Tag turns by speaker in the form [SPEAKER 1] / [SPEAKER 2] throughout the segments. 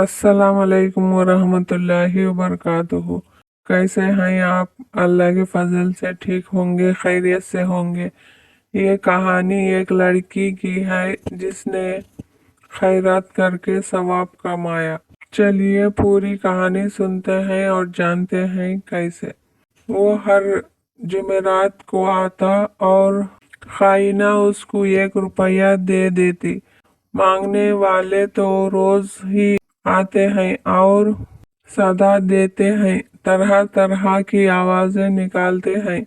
[SPEAKER 1] अस्सलाम वालेकुम वरहमतुल्लाहि वबरकातुहू। कैसे हैं आप? अल्लाह के फजल से ठीक होंगे, खैरियत से होंगे। ये कहानी एक लड़की की है जिसने खैरात करके सवाब कमाया। चलिए पूरी कहानी सुनते हैं और जानते हैं कैसे। वो हर जुमेरात को आता और खाइना उसको 1 रुपया दे देती। मांगने वाले तो रोज ही आते हैं और सदा देते हैं, तरह तरह की आवाजें निकालते हैं,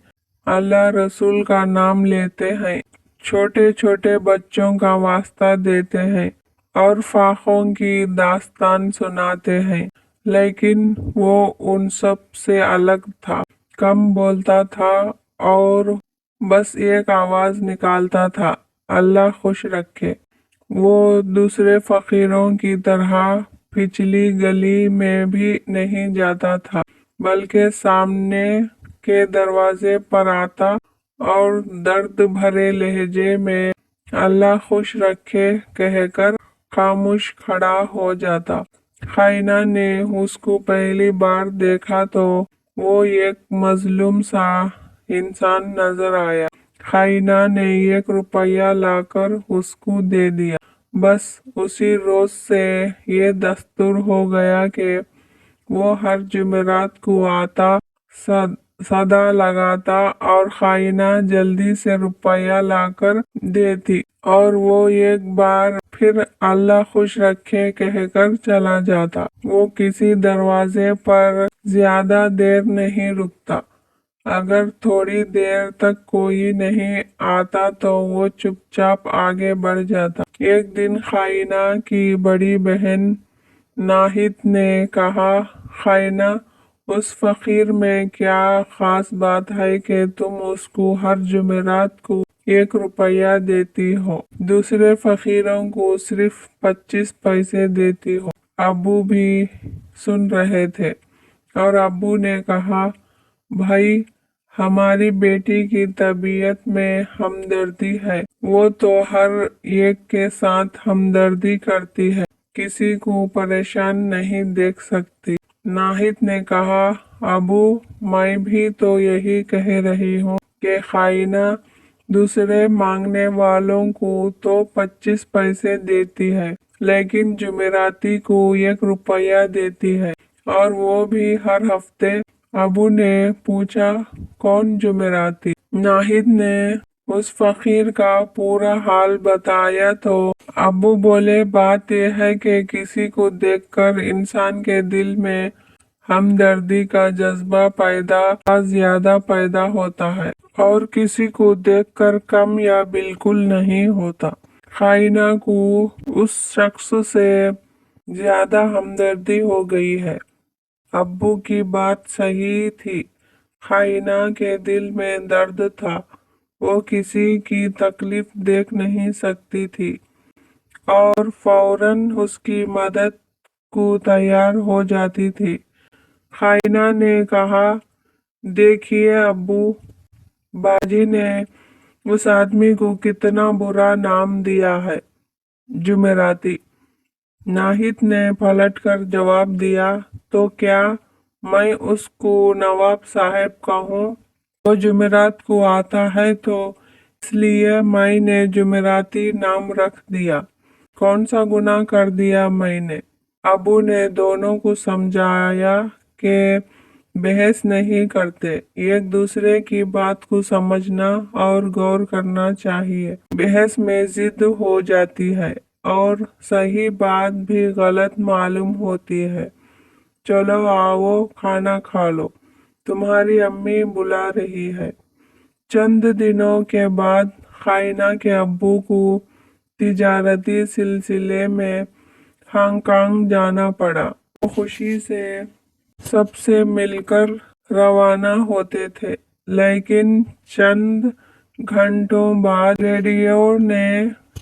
[SPEAKER 1] अल्लाह रसूल का नाम लेते हैं, छोटे छोटे बच्चों का वास्ता देते हैं और फाखों की दास्तान सुनाते हैं। लेकिन वो उन सब से अलग था, कम बोलता था और बस एक आवाज निकालता था, अल्लाह खुश रखे। वो दूसरे फकीरों की तरह पिछली गली में भी नहीं जाता था, बल्कि सामने के दरवाजे पर आता और दर्द भरे लहजे में अल्लाह खुश रखे कहकर खामोश खड़ा हो जाता। खाइना ने उसको पहली बार देखा तो वो एक मजलूम सा इंसान नजर आया। खाइना ने 1 रुपया लाकर उसको दे दिया। बस उसी रोज से ये दस्तूर हो गया कि वो हर जुमेरात को आता, सदा लगाता और खाइना जल्दी से रुपया लाकर देती और वो एक बार फिर अल्लाह खुश रखे कहकर चला जाता। वो किसी दरवाजे पर ज्यादा देर नहीं रुकता। अगर थोड़ी देर तक कोई नहीं आता तो वो चुपचाप आगे बढ़ जाता। एक दिन खाइना की बड़ी बहन नाहिद ने कहा, खाइना, उस फकीर में क्या खास बात है कि तुम उसको हर जुमेरात को 1 रुपया देती हो, दूसरे फकीरों को सिर्फ 25 पैसे देती हो? अबू भी सुन रहे थे और अबू ने कहा, भाई, हमारी बेटी की तबीयत में हमदर्दी है। वो तो हर एक के साथ हमदर्दी करती है, किसी को परेशान नहीं देख सकती। नाहिद ने कहा, अबू, मैं भी तो यही कह रही हूँ कि खाइना दूसरे मांगने वालों को तो 25 पैसे देती है, लेकिन जुमेराती को 1 रुपया देती है, और वो भी हर हफ्ते। अबू ने पूछा, कौन जुमेराती? नाहिद ने उस फकीर का पूरा हाल बताया तो अबू बोले, बात यह है कि किसी को देखकर इंसान के दिल में हमदर्दी का जज्बा ज्यादा पैदा होता है और किसी को देखकर कम या बिल्कुल नहीं होता। खाइना को उस शख्स से ज्यादा हमदर्दी हो गई है। अब्बू की बात सही थी। खाइना के दिल में दर्द था। वो किसी की तकलीफ देख नहीं सकती थी और फौरन उसकी मदद को तैयार हो जाती थी। खाइना ने कहा, देखिए अब्बू, बाजी ने उस आदमी को कितना बुरा नाम दिया है, जुमेराती। नाहिद ने पलटकर जवाब दिया, तो क्या मैं उसको नवाब साहब कहूँ? वो जुमेरात को आता है तो इसलिए मैंने जुमेराती नाम रख दिया। कौन सा गुनाह कर दिया मैंने? अबू ने दोनों को समझाया कि बहस नहीं करते, एक दूसरे की बात को समझना और गौर करना चाहिए। बहस में जिद हो जाती है और सही बात भी गलत मालूम होती है। चलो आओ, खाना खा लो, तुम्हारी अम्मी बुला रही है। चंद दिनों के बाद खाइना के अब्बू को तिजारती सिलसिले में हांगकांग जाना पड़ा। वो खुशी से सबसे मिलकर रवाना होते थे, लेकिन चंद घंटों बाद रेडियो ने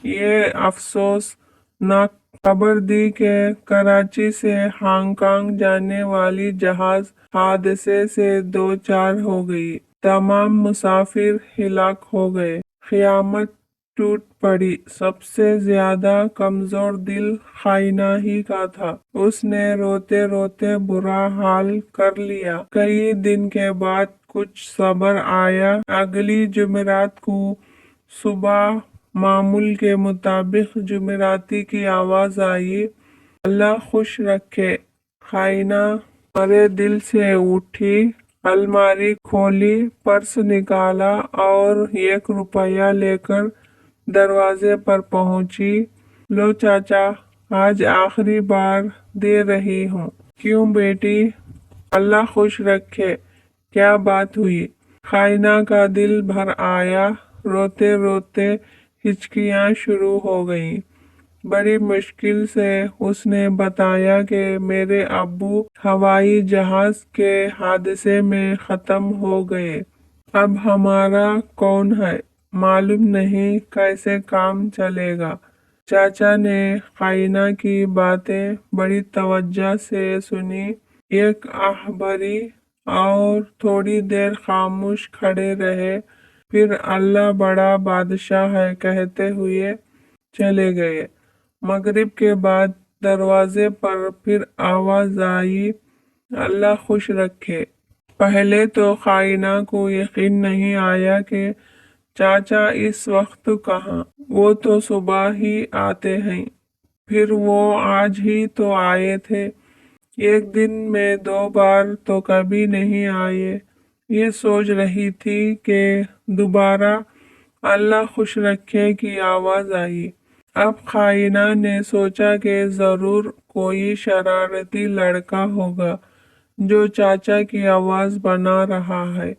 [SPEAKER 1] ये अफसोसनाक खबर दी कि कराची से हांगकांग जाने वाली जहाज हादसे से 2 4 हो गई। तमाम मुसाफिर हिलाक हो गए। क़यामत टूट पड़ी। सबसे ज्यादा कमजोर दिल खाइना ही का था। उसने रोते रोते बुरा हाल कर लिया। कई दिन के बाद कुछ सब्र आया। अगली जुमेरात को सुबह मामूल के मुताबिक जुमेराती की आवाज आई। अल्लाह खुश रखे। खाइना मरे दिल से उठी, अलमारी खोली, पर्स निकाला और 1 रुपया लेकर दरवाजे पर पहुंची। लो चाचा, आज आखिरी बार दे रही हूँ। क्यों बेटी? अल्लाह खुश रखे। क्या बात हुई? खाइना का दिल भर आया। रोते रोते हिचकियाँ शुरू हो गईं। बड़ी मुश्किल से उसने बताया कि मेरे अब्बू हवाई जहाज के हादसे में खत्म हो गए। अब हमारा कौन है? मालूम नहीं कैसे काम चलेगा। चाचा ने खाइना की बातें बड़ी तवज्जो से सुनी। एक आह भरी और थोड़ी देर खामोश खड़े रहे। फिर अल्लाह बड़ा बादशाह है कहते हुए चले गए। मगरिब के बाद दरवाजे पर फिर आवाज आई, अल्लाह खुश रखे। पहले तो खाइना को यकीन नहीं आया कि चाचा इस वक्त कहाँ। वो तो सुबह ही आते हैं। फिर वो आज ही तो आए थे। एक दिन में 2 बार तो कभी नहीं आए। ये सोच रही थी कि दोबारा अल्लाह खुश रखे की आवाज आई। अब खाइना ने सोचा कि जरूर कोई शरारती लड़का होगा जो चाचा की आवाज बना रहा है,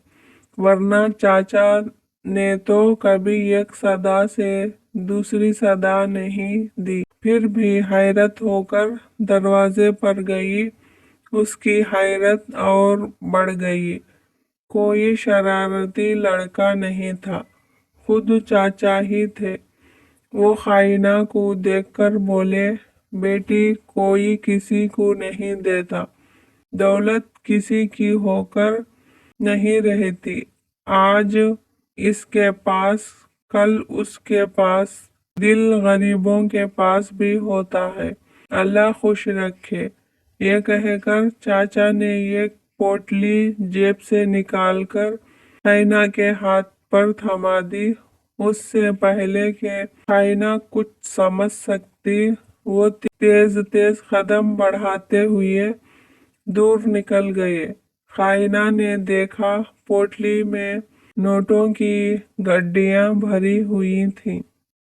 [SPEAKER 1] वरना चाचा ने तो कभी एक सदा से दूसरी सदा नहीं दी। फिर भी हैरत होकर दरवाजे पर गई। उसकी हैरत और बढ़ गई। कोई शरारती लड़का नहीं था, खुद चाचा ही थे। वो खाइना को देखकर बोले, बेटी, कोई किसी को नहीं देता। दौलत किसी की होकर नहीं रहती। आज इसके पास, कल उसके पास, दिल गरीबों के पास भी होता है। अल्लाह खुश रखे। ये कहकर चाचा ने एक पोटली जेब से निकालकर खाइना के हाथ पर थमा दी। उससे पहले कि खाइना कुछ समझ सकती, वो तेज तेज कदम बढ़ाते हुए दूर निकल गए। खाइना ने देखा पोटली में नोटों की गड्डियां भरी हुई थीं।